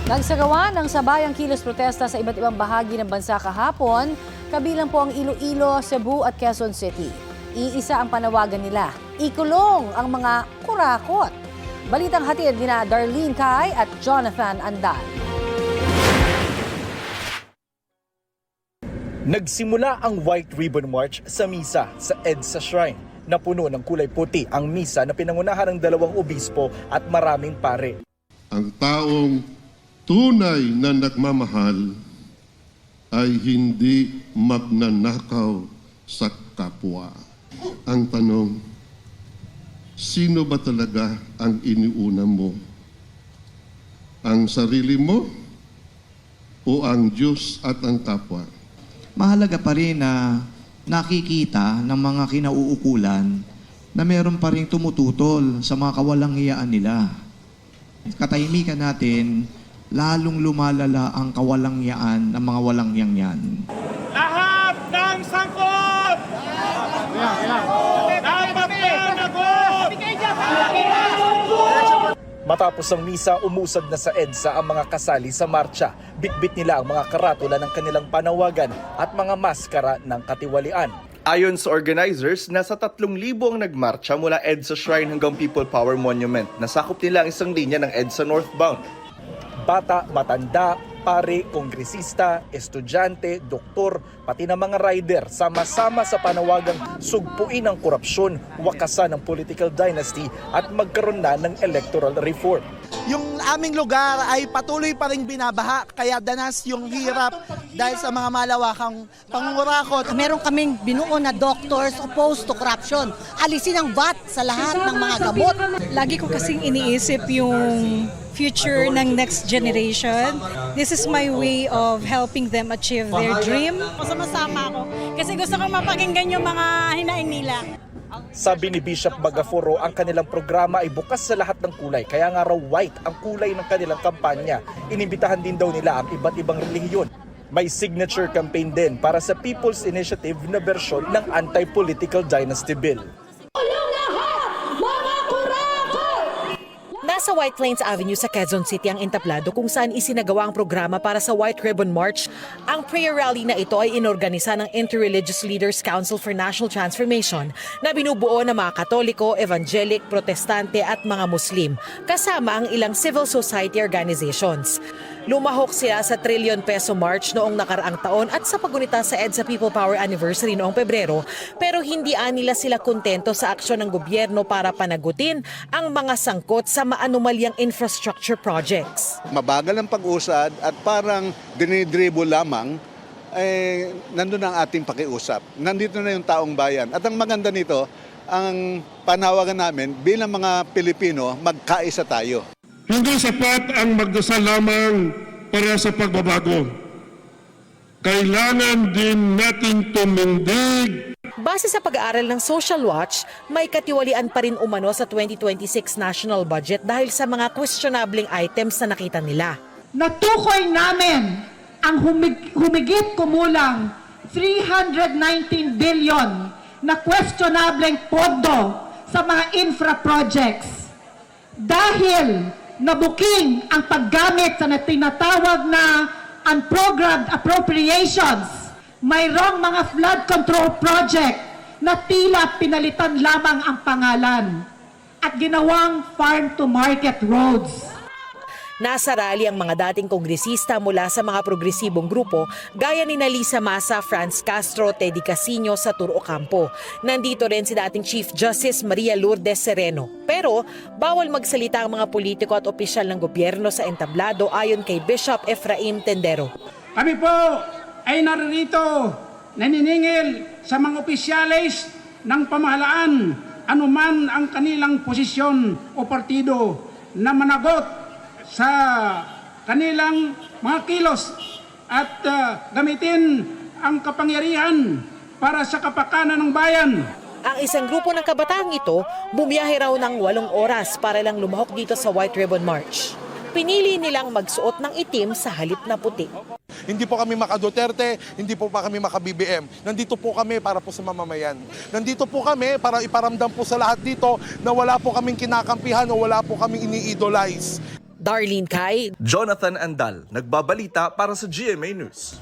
Nagsagawa ng sabayang kilos protesta sa iba't ibang bahagi ng bansa kahapon, kabilang po ang Iloilo, Cebu at Quezon City. Iisa ang panawagan nila, ikulong ang mga kurakot. Balitang hatid nina Darlene Kai at Jonathan Andal. Nagsimula ang White Ribbon March sa misa sa EDSA Shrine. Napuno ng kulay puti ang misa na pinangunahan ng 2 obispo at maraming pare. Ang taong tunay na nagmamahal ay hindi magnanakaw sa kapwa. Ang tanong, sino ba talaga ang iniuna mo? Ang sarili mo o ang Diyos at ang kapwa? Mahalaga pa rin na nakikita ng mga kinauukulan na meron pa rin tumututol sa mga kawalanghiyaan nila. Katahimikan natin, lalong lumalala ang kawalanghiyaan ng mga walanghiyang yan. Lahat ng sangkot! Dapat managot! Matapos ang misa, umusad na sa EDSA ang mga kasali sa marcha. Bitbit nila ang mga karatula ng kanilang panawagan at mga maskara ng katiwalian. Ayon sa organizers, nasa 3,000 ang nagmarcha mula EDSA Shrine hanggang People Power Monument. Nasakop nila ang isang linya ng EDSA northbound. Bata, matanda, pare, kongresista, estudyante, doktor, pati na mga rider, sama-sama sa panawagang sugpuin ang korupsyon, wakasan ang political dynasty at magkaroon na ng electoral reform. Yung aming lugar ay patuloy pa rin binabaha, kaya danas yung hirap dahil sa mga malawakang pangungurakot. Meron kaming binuo na doctors opposed to corruption. Alisin ang VAT sa lahat ng mga gamot. Lagi ko kasing iniisip yung future ng next generation. This is my way of helping them achieve their dream. Sumasama ako kasi gusto kong mapakinggan yung mga hinaing nila. Sabi ni Bishop Bagaforo, ang kanilang programa ay bukas sa lahat ng kulay, kaya nga raw white ang kulay ng kanilang kampanya. Inimbitahan din daw nila ang iba't ibang relihiyon. May signature campaign din para sa People's Initiative na bersyon ng Anti-Political Dynasty Bill. Nasa White Plains Avenue sa Quezon City ang entablado kung saan isinagawa ang programa para sa White Ribbon March. Ang prayer rally na ito ay inorganisa ng Interreligious Leaders Council for National Transformation na binubuo ng mga Katoliko, Evangelic, Protestante at mga Muslim, kasama ang ilang civil society organizations. Lumahok sila sa trilyon-peso march noong nakaraang taon at sa pagunita sa EDSA People Power Anniversary noong Pebrero, pero hindi nila sila kontento sa aksyon ng gobyerno para panagutin ang mga sangkot sa maanumalyang infrastructure projects. Mabagal ang pag-usad at parang dinidribble lamang, nandun ang ating pakiusap. Nandito na yung taong bayan. At ang maganda nito, ang panawagan namin bilang mga Pilipino, magkaisa tayo. Hindi sapat ang magdasal lamang para sa pagbabago. Kailangan din natin tumindig. Base sa pag-aaral ng Social Watch, may katiwalian pa rin umano sa 2026 national budget dahil sa mga questionabling items na nakita nila. Natukoy namin ang humigit kumulang 319 billion na questionableng pondo sa mga infra projects. Dahil nabuking ang paggamit sa tinatawag na unprogrammed appropriations, mayroong mga flood control project na tila pinalitan lamang ang pangalan at ginawang farm-to-market roads. Nasa rally ang mga dating kongresista mula sa mga progresibong grupo gaya ni Lisa Masa, Franz Castro, Teddy Casino sa Turo Ocampo. Nandito rin si dating Chief Justice Maria Lourdes Sereno. Pero bawal magsalita ang mga politiko at opisyal ng gobyerno sa entablado ayon kay Bishop Efraim Tendero. Kami po ay naririto naniningil sa mga opisyalis ng pamahalaan anuman ang kanilang posisyon o partido na managot sa kanilang mga kilos at gamitin ang kapangyarihan para sa kapakanan ng bayan. Ang isang grupo ng kabataang ito, bumiyahe raw ng 8 oras para lang lumahok dito sa White Ribbon March. Pinili nilang magsuot ng itim sa halip na puti. Hindi po kami maka-Duterte, hindi po pa kami maka-BBM. Nandito po kami para po sa mamamayan. Nandito po kami para iparamdam po sa lahat dito na wala po kaming kinakampihan o wala po kaming ini-idolize. Darlene Kai, Jonathan Andal, nagbabalita para sa GMA News.